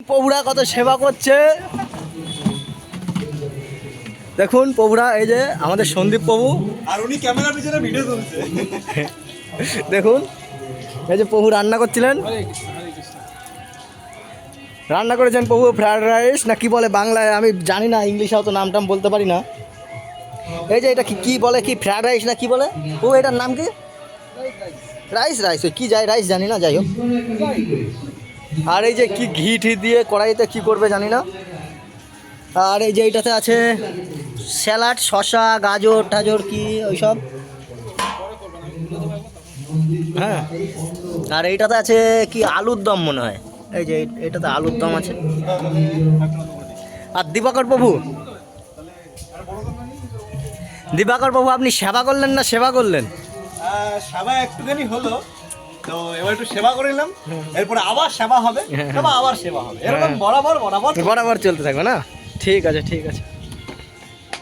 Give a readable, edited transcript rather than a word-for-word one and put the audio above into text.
প্রভুরা কত সেবা করছে দেখুন। প্রভুরা এই যে আমাদের সন্দীপ প্রভু, আর উনি ক্যামেরার পিছনে ভিডিও তুলছে। দেখুন এই যে প্রভু রান্না করছিলেন, রান্না করেছেন প্রভু ফ্রায়েড রাইস না কি বলে বাংলায়, আমি জানি না, ইংলিশে অত নাম টাম বলতে পারি না। এই যে এটা কি বলে, কি ফ্রায়েড রাইস না কি বলে ও, এটার নাম কি? রাইস ওই কী যায় রাইস জানি না, যাই হোক। আর এই যে কি ঘি ঠি দিয়ে কড়াইতে কি করবে জানি না। আর এই যে এইটাতে আছে স্যালাড, শসা, গাজর টাজর কি ওইসব, হ্যাঁ। আর এইটাতে আছে কি আলুর দম মনে হয়, এই যে এটাতে আলুর দম আছে। আর দিবাকর প্রভু আপনি সেবা করলেন না সেবা করলেন? সেবা একটুখানি হলো, তো এবার একটু সেবা করে নিলাম, এরপরে আবার সেবা হবে, আবার সেবা হবে, এরকম বরাবর চলতে থাকবে না? ঠিক আছে।